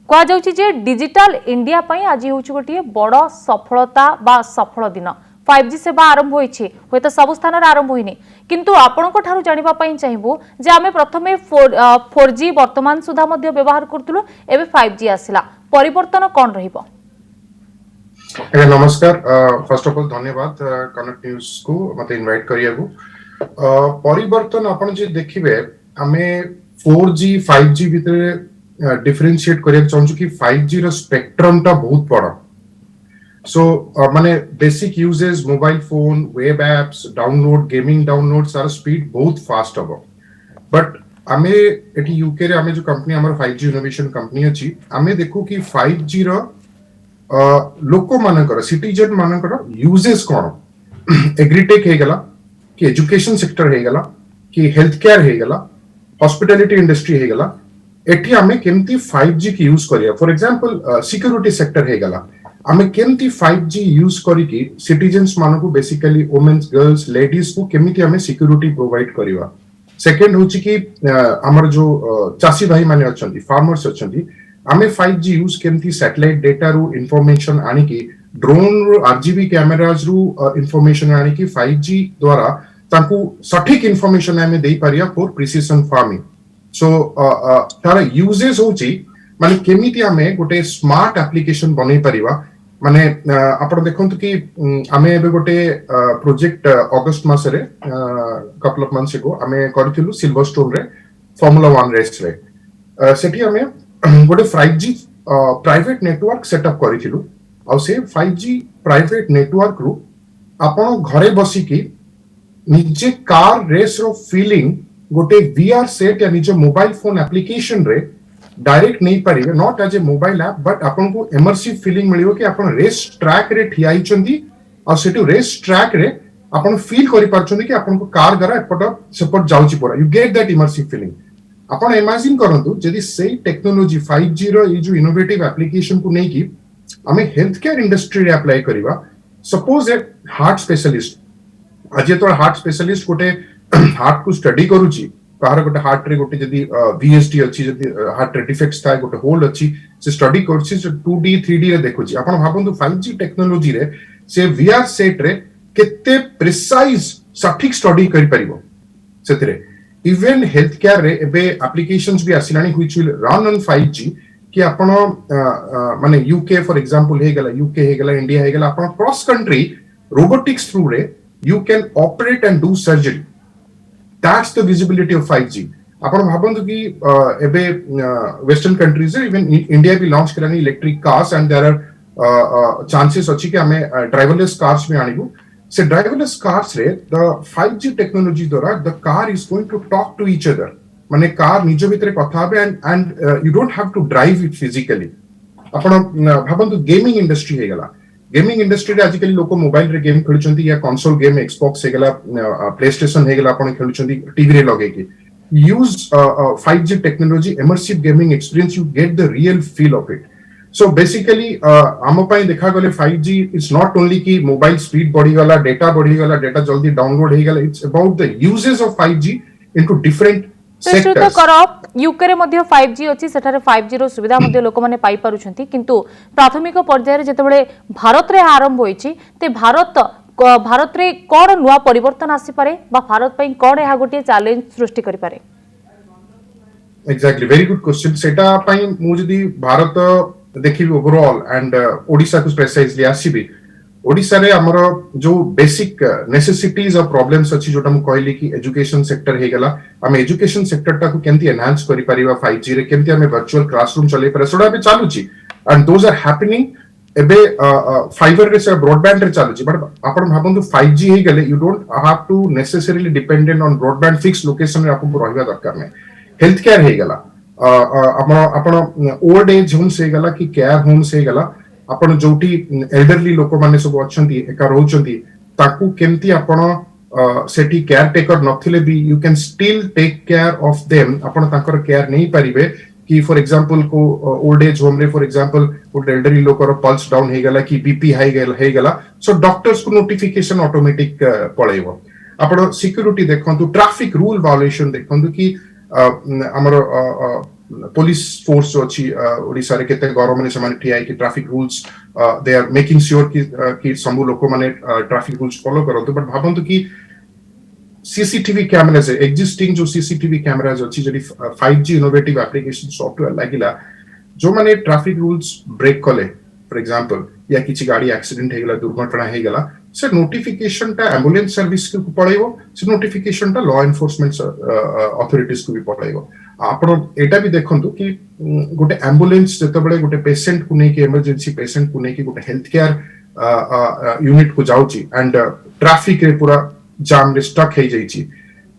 कह जाउछि जे digital India पई आज होउछि गोटे बड़ सफलता बा सफल दिन 5G सेवा आरंभ होइछि होय तो सब स्थान रे आरंभ होइनी किंतु आपन को ठारू जानिबा पई चाहिबो जे आमे प्रथमे 4G वर्तमान सुधा मध्ये व्यवहार करथुलो एबे 5G आसिला परिवर्तन कोन रहिबो। नमस्कार। फर्स्ट ऑफ ऑल धन्यवाद कनेक्ट न्यूज को मते इनवाइट करिया को। परिवर्तन आपण जे देखिबे आमे 4G 5G भितरे डिफरेंशिएट करिया चाहू कि 5G रो स्पेक्ट्रम ता बहुत बड़ा। सो माने basic uses mobile phone web apps download gaming download सारा स्पीड बहुत फास्ट हबो। बट आमे एटी यूके रे आमे जो कंपनी हमर 5G इनोवेशन कंपनी अछि आमे देखू कि 5G रो लोक मानकर सिटीजन मानकर यूजेस कोन एग्रीटेक हे गला कि एजुकेशन सेक्टर हे गला कि हेल्थ केयर हे गला हॉस्पिटैलिटी इंडस्ट्री हे गला एठी आमे केमती 5G की यूज करिया। फॉर एग्जांपल सिक्योरिटी सेक्टर हे गला आमे केमती 5G यूज करी कि सिटीजन्स मानको बेसिकली वुमेन्स गर्ल्स लेडीज को केमिति आमे सिक्योरिटी प्रोवाइड करिवा। सेकंड होची कि हमर जो चासी भाई माने अछंती फार्मर्स अछंती आमे 5G यूज केमती सैटेलाइट डेटा रू इंफॉर्मेशन आनी की ड्रोन रू RGB कैमराज रू इंफॉर्मेशन आनी की 5G द्वारा ताकू सटीक इंफॉर्मेशन आमे देई Pariya for precision farming. So Tara uses होची माने केमिति आमे गोटे स्मार्ट एप्लीकेशन बनै परिवा। माने आपण देखंतु कि आमे एबे गोटे प्रोजेक्ट अगस्त मासरे कपल ऑफ मंथ्स अगो आमे करथिलु सिल्वरस्टोन रे फार्मूला 1 रेस रे सेठी आमे गोटे 5G प्राइवेट नेटवर्क सेटअप करिथिलु आ से 5G प्राइवेट नेटवर्क रु आपण घरे बसी की निजे कार रेस रो फीलिंग गोटे VR सेट या निजे मोबाइल फोन एप्लीकेशन रे डायरेक्ट नहीं पारिबे not as a mobile app but आपन को इमर्सिव फीलिंग मिलियो कि आपन रेस ट्रैक रे ठियाई चंदी और सेटू रेस ट्रैक रे आपन फील करि पारछंदी कि आपन को कार द्वारा एपट सपोर्ट जाउची पूरा you get that immersive feeling. आपन इमेजिन करंतु जदी सेही टेक्नोलॉजी 5G रो ये जो इनोवेटिव एप्लीकेशन को नहीं की हमें हेल्थ केयर इंडस्ट्री रे अप्लाई करिवा। सपोज ए हार्ट स्पेशलिस्ट आज तो हार्ट स्पेशलिस्ट गोटे हार्ट को स्टडी करूची कार गोटे हार्ट रे गोटे जदी VSD अछि जदी हार्ट रे डिफेक्ट्स थाय गोटे होल अछि से स्टडी करछि 2D 3D रे देखुची। आपण भाबंतु 5G टेक्नोलॉजी रे से VR सेट रे केते प्रिसाइज सटीक स्टडी करि परिबो सेतरे। इवन हेल्थ केयर रे एबे एप्लीकेशंस भी आसिलानी which will run on 5G कि आपण माने यूके फॉर एग्जांपल हे गला यूके हे गला इंडिया हे गला आपण क्रॉस कंट्री रोबोटिक्स थ्रू रे you can operate and do surgery. That's the visibility of 5G. आपण भाबंतु कि एबे वेस्टर्न कंट्रीज इवन इंडिया भी लॉन्च करानी electric cars and there are chances अछि कि हमें ड्राइवरलेस कार्स में आनिबो। से ड्राइवरलेस कार्स रे द 5G टेक्नोलॉजी द्वारा the car is going to talk to each other माने कार निजो भितरे कथा बे and you don't have to drive it physically. आपण भाबंतु गेमिंग इंडस्ट्री हे गला गेमिंग इंडस्ट्री रे आजिकली लोक मोबाइल रे गेम खेलुचंती या कंसोल गेम एक्सबॉक्स हे गला प्ले स्टेशन हे गला आपण खेलुचंती टीवी रे लगे के use 5G technology immersive gaming experience you get the real feel of it. So basically हम पई देखा गले 5G इज नॉट ओनली कि मोबाइल स्पीड बढ़ी गला डेटा जल्दी डाउनलोड हे गला it's about the uses of 5G into different sectors. करप यूके रे मध्ये 5G अछि सेठारे 5G रो सुविधा मध्ये लोक माने पाई पारुछंती किंतु प्राथमिक पर्याय रे जेतेबेले भारत रे आरंभ होईछि ते भारत रे कोन नुवा परिवर्तन आसी पारे बा भारत पई कोन एहा गोटे चैलेंज सृष्टि करि पारे। Exactly very good question. सेटा पई मु जदी भारत देखि ओवरऑल एंड ओडिसा को स्पेशलाइजली आसीबी ओडिसा रे हमर जो बेसिक नेसेसिटीज और प्रॉब्लम्स अछि जोटा मु कहली कि एजुकेशन सेक्टर हे गला हम एजुकेशन सेक्टर टा को केमती एनहांस करि परिबा 5G रे केमती हम वर्चुअल क्लासरूम चले पर सोडा भी चालुची एंड दोस आर हैपनिंग एबे फाइबर रे से ब्रॉडबैंड रे चालुची बट आपण भाबंतु 5G हे गले you don't have to necessarily dependent on broadband fix location रे आपन रहबा दरकार नै। हेल्थ केयर हे गला आपण ओल्ड एज होम्स हे गला कि केयर होम्स हे गला आपण जोटी एल्डरली लोक माने सब अछंती एका रहउचंती ताकू केमती आपण सेठी केयर टेकर नथिले भी you can still take care of them आपण ताकर केयर नहीं परिबे कि फॉर एग्जांपल को ओल्ड एज होम रे फॉर एग्जांपल वो एल्डरली लोकर पल्स डाउन हे गला कि बीपी हाई हे गला सो डॉक्टर्स को नोटिफिकेशन ऑटोमेटिक पळेबो। आपण सिक्योरिटी देखंतु ट्रैफिक रूल वायोलेशन देखंतु कि हमर पुलिस फोर्स जो अच्छी ओडिसा रे केते गरम ने समान ठिया कि traffic rules they are making sure कि सब लोक माने ट्रैफिक रूल्स फॉलो करंतु बट भाबंतु कि सीसीटीवी कैमराज एक्जिस्टिंग जो सीसीटीवी कैमराज अच्छी जदी 5G इनोवेटिव एप्लीकेशन सॉफ्टवेयर लागिला जो माने ट्रैफिक रूल्स ब्रेक कले फॉर एग्जांपल या किछि गाड़ी एक्सीडेंट हेगला दुर्घटना हेगला से नोटिफिकेशन टा एम्बुलेंस सर्विस को पळेबो से नोटिफिकेशन टा लॉ एनफोर्समेंट अथॉरिटीज को भी पळेबो आपण एटा भी देखंतु कि गोटे एम्बुलेंस जते बळे गोटे पेशेंट को नै कि इमरजेंसी पेशेंट को नै कि गोटे हेल्थ केयर यूनिट को जाउची एंड ट्रैफिक रे पूरा जाम रे स्टक हे जाइची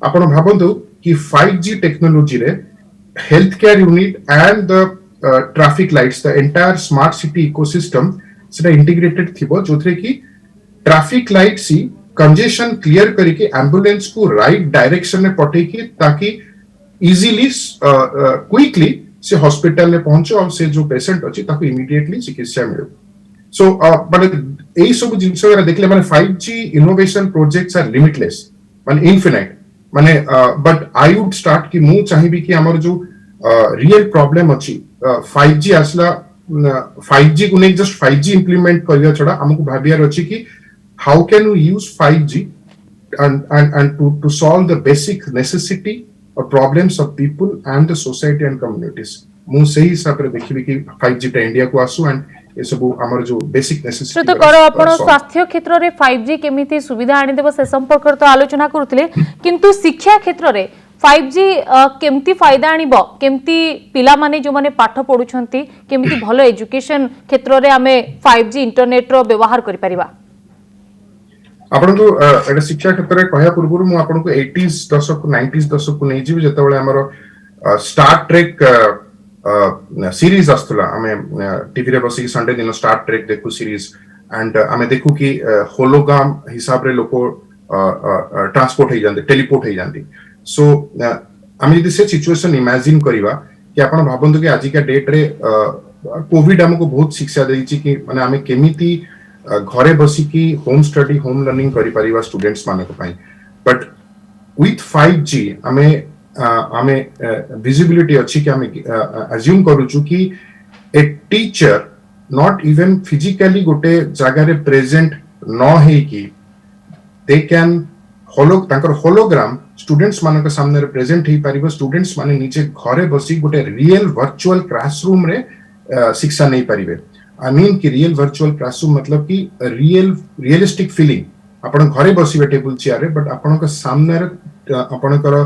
आपण भाबंतु कि 5G टेक्नोलॉजी रे health care unit and the traffic lights the entire smart city ecosystem सेटा इंटीग्रेटेड थिबो जोथरे कि ट्रैफिक लाइट सी कंजेशन क्लियर करके एम्बुलेंस को राइट डायरेक्शन में पठे की ताकि इजीली क्विकली से हॉस्पिटल में पहुंचे और से जो पेशेंट अछि ताको इमीडिएटली चिकित्सा मिले सो माने एई सब जिंस वगैरह देखले माने 5G innovation projects are limitless माने इनफिनाइट माने बट आई वुड स्टार्ट कि मु चाहिबी कि हमर जो रियल प्रॉब्लम अछि 5G असला 5G को नहीं जस्ट 5G इंप्लीमेंट करिया छडा हमको भाबियार अछि कि how can we use 5G and to solve the basic necessity or problems of people and the society and communities मु सही हिसाब रे देखिबी कि 5G टा इंडिया को आसु एंड ए सब हमर जो बेसिक नेसेसिटी तो करो आपण स्वास्थ्य क्षेत्र रे 5G केमिति सुविधा आनि देबो से संपर्क तो आलोचना करथले किंतु शिक्षा क्षेत्र रे 5G केमती फायदा आनिबो केमती पिला माने जो माने पाठ पढुछंती केमती भलो एजुकेशन क्षेत्र रे हमें 5G इंटरनेट रो व्यवहार करि परिबा आपण तो एटा शिक्षा क्षेत्र रे कहया पूर्व मु आपण को 80s दशक 90s दशक को नै जीव जते बेले हमर स्टार ट्रेक सीरीज आस्तला हमें टीवी रे बसी संडे दिन स्टार ट्रेक देखु सीरीज एंड हमें देखु कि होलोग्राम हिसाब रे लोको ट्रांसपोर्ट हे जानते टेलीपोर्ट हे जानते सो हमें यदि से सिचुएशन इमेजिन करिवा कि आपण भाबंतु कि आज का डेट रे कोविड हमको बहुत शिक्षा देछि कि माने हमें केमिति घरे बसी की होम स्टडी होम लर्निंग करि परिवा स्टूडेंट्स माने को पई बट विथ 5G हमें विजिबिलिटी अच्छी कि हमें अज्यूम करूछु कि a teacher not even physically गोटे जगह रे प्रेजेंट न हे कि दे कैन होलोग्राम स्टूडेंट्स मान के सामने प्रेजेंट हे परिबो स्टूडेंट्स माने नीचे घरे बसी गोटे रियल वर्चुअल क्लासरूम रे शिक्षा नहीं परिबे आई मीन कि रियल वर्चुअल क्लासरूम मतलब कि रियलिस्टिक फीलिंग आपण घरे बसिबे टेबल चेयर रे बट आपण के सामने आपण कर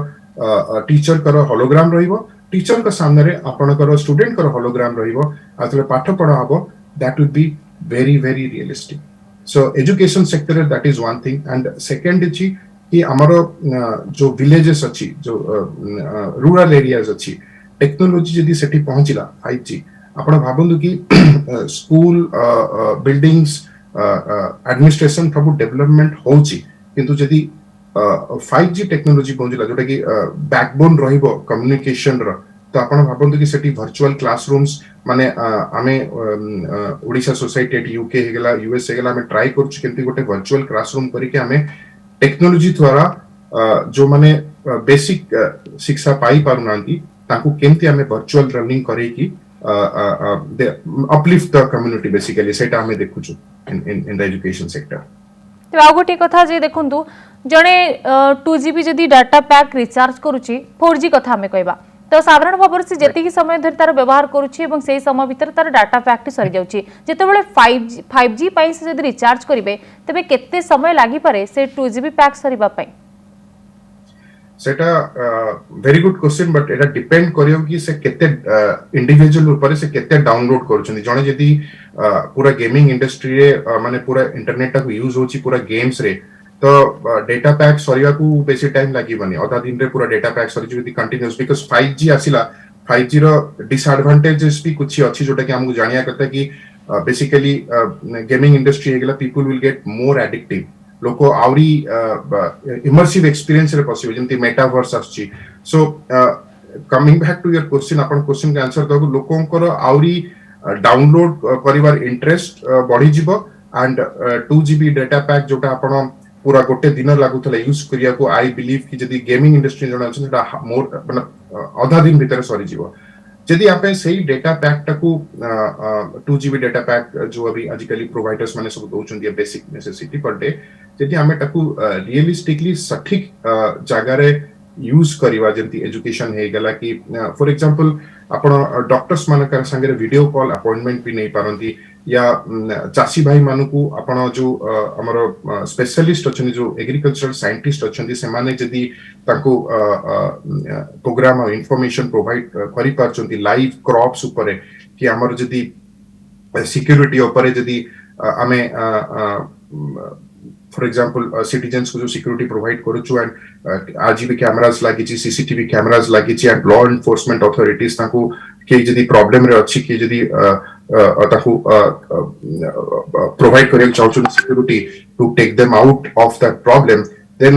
टीचर कर होलोग्राम रहिबो टीचर के सामने रे आपण कर स्टूडेंट कर होलोग्राम रहिबो आतले पाठ पढा हबो that would be very very realistic so education sector that is one thing and second is कि हमरो जो विलेजेस अछि जो रूरल एरियाज अछि टेक्नोलॉजी जदी सेठी पहुंचिला 5G आपण भाबंदु कि स्कूल बिल्डिंग्स एडमिनिस्ट्रेशन सब डेवलपमेंट होची किंतु जदी 5G टेक्नोलॉजी पहुंचला जोटा कि बैकबोन रहिबो कम्युनिकेशन रो तो आपण भाबंतु कि सेठी वर्चुअल क्लासरूम्स माने आमे ओडिशा सोसाइटी एट यूके हेगला यूएस हेगला हमें ट्राई करछु केंति गोटे वर्चुअल क्लासरूम करी के हमें टेक्नोलॉजी द्वारा जो माने बेसिक शिक्षा पाई पारुनांती ताकू केंति हमें वर्चुअल लर्निंग करी की uplift the community basically सेटा हमें देखुछु in the education sector तो आ गोटे कथा जे देखंतु जणे 2GB जदी डाटा पैक रिचार्ज करूची 4G कथा हमें कहबा तो साधारण भाव से जेतिकी समय धरि तार व्यवहार करूची एवं सेही समय भीतर तार डाटा पैक सरी जाउची जेतेबेले 5G पई से जदी रिचार्ज करिवे तबे केते समय लागि पारे से 2GB पैक सरीबा पई सेटा very good question but Etah depend करियो कि से केते इंडिविजुअल ऊपर से केते डाउनलोड करछन जणे जदी पूरा गेमिंग इंडस्ट्री रे माने पूरा इंटरनेट को यूज होची पूरा गेम्स रे तो डेटा पैक सरिया को बेसी टाइम लागि बनी आधा दिन रे पूरा डेटा पैक सरी जदी कंटीन्यूअस बिकॉज़ 5G आसिला 5G रो डिसएडवांटेजेस भी कुछ अछि जोटा कि हमहु जानिया करता कि बेसिकली गेमिंग इंडस्ट्री हेगला people will get more addictive लोको आउरी इमर्सिव एक्सपीरियंस रे पॉसिबल जेंति मेटावर्स आछि so coming back to your question अपन क्वेश्चन के आंसर दो लोकों को आउरी डाउनलोड करिवार इंटरेस्ट बढ़ी जिवो एंड 2GB डाटा पैक जोटा आपण पूरा गोटे दिन लागुतला यूज करिया को आई बिलीव कि जदी गेमिंग इंडस्ट्री जणा अछि सेटा मोर मतलब आधा दिन भीतर सरी जिवो जदि आप सही डेटा पैक टाकू 2 GB डेटा पैक जो अभी आजिकली प्रोवाइडर्स माने सब दउछन बेसिक नेसेसिटी पर डे जदि आमे टाकू रियलिस्टिकली सठिक जगह रे यूज करवा जेंति एजुकेशन हे गला कि फॉर एग्जांपल आपण डॉक्टर्स मानकर संगे वीडियो कॉल अपॉइंटमेंट भी नहीं पारंती या चासी भाई मानकू आपण जो हमर स्पेशलिस्ट अछन जो एग्रीकल्चरल साइंटिस्ट अछन से माने जदि ताको प्रोग्राम और इंफॉर्मेशन प्रोवाइड करि पारचंती लाइव क्रॉप्स ऊपर कि हमर जदि सिक्योरिटी ऊपर जदि आमे फॉर एग्जांपल सिटीजन्स को जो सिक्योरिटी प्रोवाइड करूछु एंड आरजीबी कैमरास लागि छि सीसीटीवी कैमरास लागि छि एंड लॉ एनफोर्समेंट अथॉरिटीज ताको के जदि प्रॉब्लम रे अछि कि जदि ताको प्रोवाइड करेल चाहछु security to take them out of that problem then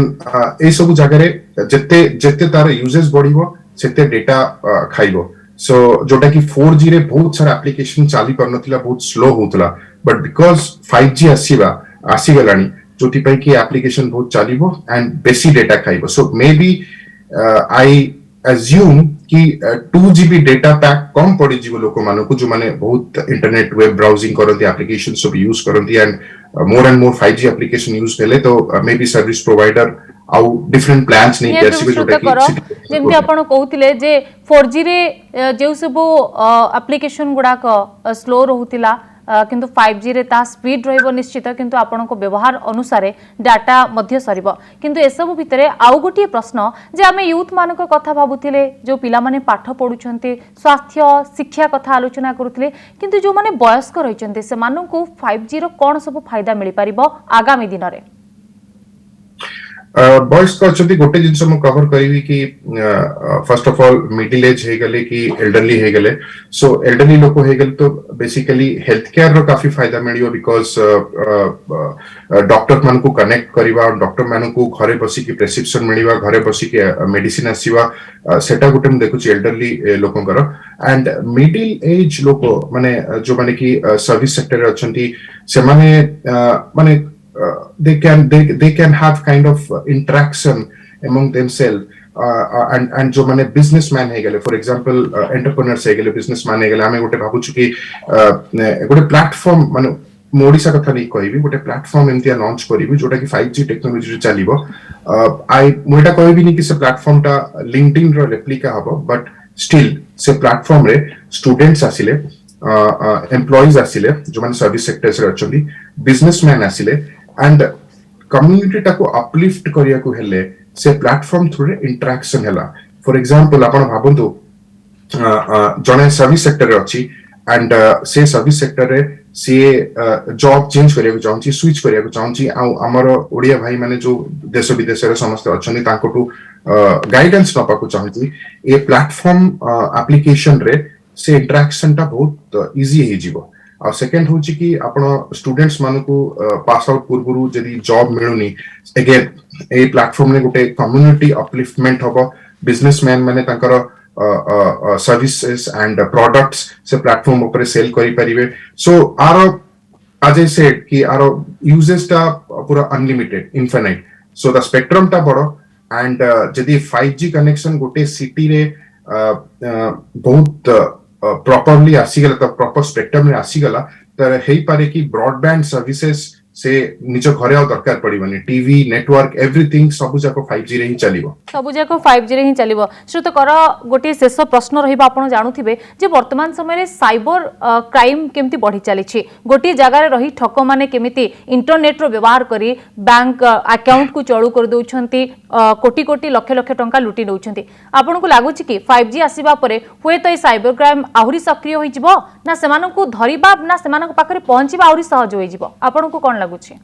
ए सब जगह रे जत्ते जत्ते तार यूजेस बढ़िबो सेते डेटा खाइबो सो जोटा कि 4G रे बहुत सारा एप्लीकेशन चाली परनथिला बहुत स्लो होतला बट बिकॉज़ 5G आसी गलानी जोटी पई कि एप्लीकेशन बहुत चलिबो एंड बेसी डेटा खाइबो so may be I assume कि 2 GB डेटा पैक कम पड़ी जीव लोक मानको जो माने बहुत इंटरनेट वेब ब्राउजिंग करंती एप्लीकेशन सब यूज करंती and more 5G application use केले तो मे बी सर्विस प्रोवाइडर आउ डिफरेंट प्लान्स नहीं कैसे जोटा कि जेमति आपण कहउतिले जे 4G रे जे सब एप्लीकेशन गुडा को स्लो रहउतिला किंतु 5G रे ता स्पीड रहइबो निश्चित किंतु आपनको व्यवहार अनुसार डाटा मध्य सरिबो किंतु एसबु भितरे आउ गोटी प्रश्न जे आमे यूथ मानक कथा भाबुथिले जो पिला माने पाठ पढुछन्ते स्वास्थ्य शिक्षा कथा आलोचना करूथिले किंतु जो माने वयस्क रहिछन्ते से माननको 5G रो कोन सब फायदा मिलि परिबो आगामी दिन रे बॉयज को अच्छी गोटे जिनस मु कवर करी कि first of all middle age हे गले कि एल्डरली हे गले सो एल्डरली लोक हे गले तो बेसिकली हेल्थ केयर रो काफी फायदा मिलियो बिकॉज डॉक्टर मान को कनेक्ट करिवा डॉक्टर मान को घरे बसी की प्रेस्क्रिप्शन मिलिवा घरे बसी की मेडिसिन आसीवा सेटा गोटे मु देखुची एल्डरली लोकंकर एंड मिडिल एज लोक माने जो माने कि सर्विस सेक्टर रे अछंती से माने they can have kind of interaction among themselves and जो माने businessman है गले for example entrepreneurs है गले businessman है गले हमें गोटे भाबु छु कि गोटे प्लेटफॉर्म माने मोडिसा कथा नहीं कहबी गोटे प्लेटफॉर्म एमतिया लॉन्च करिवि जोटा कि 5G टेक्नोलॉजी रे चलिबो आई मोटा कहबी नि कि से प्लेटफॉर्म टा लिंक्डइन रो रेप्लिका हबो बट स्टिल से प्लेटफॉर्म रे स्टूडेंट्स आसिले एम्प्लॉइज आसिले जो माने सर्विस सेक्टर्स रे अछंती बिजनेसमैन आसिले एंड कम्युनिटी टाको अपलिफ्ट करिया को हेले से प्लेटफॉर्म थ्रू रे इंटरेक्शन हैला फॉर एग्जांपल आपण भाबंतु जने सर्विस सेक्टर रे अछि एंड से सर्विस सेक्टर रे से जॉब चेंज करिया को चाहछि स्विच करिया को चाहछि आ हमर ओडिया भाई माने जो देश विदेश रे समस्त अछनी तांकोटू गाइडेंस नपा को चाहछि ए प्लेटफॉर्म एप्लीकेशन रे से इंटरेक्शन टा बहुत इजी हे जीवो और सेकंड होची कि आपण स्टूडेंट्स मानको पास आउट पूर्वरु जदी जॉब मिलुनी अगेन ए प्लेटफॉर्म ने गोटे कम्युनिटी अपलिफ्टमेंट हबो बिजनेसमैन माने तांकर सर्विसेज एंड प्रोडक्ट्स से प्लेटफॉर्म ऊपर सेल करि परिबे सो आरो आज आई सेड कि आरो यूजेस टा पूरा unlimited infinite so the spectrum टा बड़ो एंड जदी 5G कनेक्शन गोटे सिटी रे बहुत प्रॉपर्ली आसीगला तो प्रॉपर स्पेक्ट्रम रे आसीगला तर हेई पारे कि ब्रॉडबैंड सर्विसेज से निज घरे आ दरकार पड़िबनी टीवी नेटवर्क एवरीथिंग सबु जाको 5G रे ही चलिबो सबु जाको 5G रे ही चलिबो श्रोत कर गोटे शेष प्रश्न रहिबा आपण जानुथिबे जे वर्तमान समय रे साइबर क्राइम केमती बढ़ी चली छि गोटे जगह रे रही ठक माने केमिति इंटरनेट रो व्यवहार करी बैंक अकाउंट को चळू कर दोछंती कोटी कोटी लक्ष लक्ष टंका लुटी नउछंती आपण को लागु छि कि 5G आसीबा परे होय तो साइबर क्राइम आहुरी सक्रिय होई जिवो ना सेमानन को धरिबा ना सेमानन पाखरे पहुंचीबा आहुरी सहज होई जिवो आपण को कोन लागु छि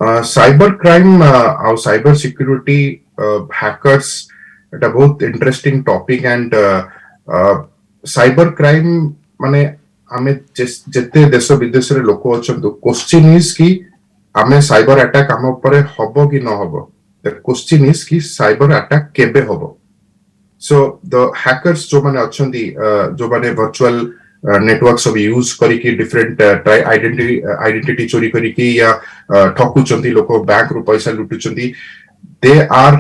साइबर क्राइम और साइबर सिक्योरिटी हैकर्स एटा बहुत interesting topic and cyber crime माने आमे जते देश विदेश रे लोक अछन तो क्वेश्चन इज कि आमे साइबर अटैक हम ऊपर हबो कि न हबो द क्वेश्चन इज कि साइबर अटैक केबे हबो सो द हैकर्स जो माने अछन जो माने वर्चुअल नेटवर्क सब यूज करी की डिफरेंट आइडेंटिटी चोरी करी की या ठकु चंती लोक बैंक रु पैसा लुटु चंती they are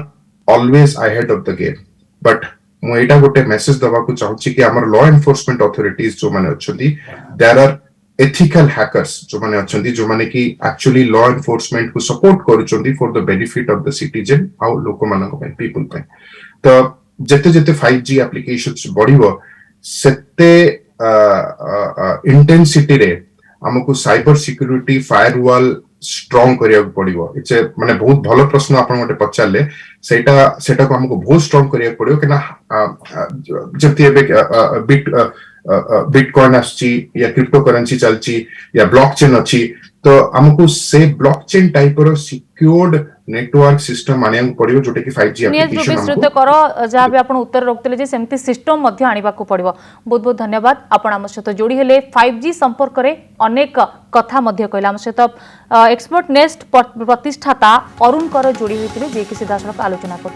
always ahead of the game but मु एटा गोटे मेसेज दबा को चाहूची कि हमर लॉ एनफोर्समेंट अथॉरिटीज जो माने अछंती देयर आर एथिकल हैकर्स जो माने अछंती जो माने कि एक्चुअली लॉ एनफोर्समेंट को सपोर्ट करूचंती for the benefit of the citizen आउ लोक मानक पे पीपल पे तो जेते जेते 5G एप्लीकेशंस बढ़िबो सेते इंटेंसिटी रे हमको साइबर सिक्योरिटी फायरवॉल स्ट्रांग करिया पड़िबो इट्स माने बहुत भलो प्रश्न आपण मते पचारले सेटा को हमको बहुत स्ट्रांग करिया पड़िबो केना जति एबे बिटकॉइन आछि या क्रिप्टो करेंसी चलछि या ब्लॉकचेन अछि तो हमको से ब्लॉकचेन टाइप रो सिक्योर्ड नेटवर्क सिस्टम आनिया पड़िबो जोटे कि 5G नियत रूपे एप्लीकेशन श्रुत कर जहाँ भी आपण उत्तर रखते जे सेमती सिस्टम मध्य आनिबा को पड़िबो बहुत बहुत धन्यवाद आपण आम सहित जोड़ी हेले 5G संपर्क रे अनेक कथा मध्य कहला आम सहित एक्सपर्ट नेस्ट प्रतिष्ठाता अरुण कर जोड़ी होइतिले जे कि सीधा सड़क आलोचना कर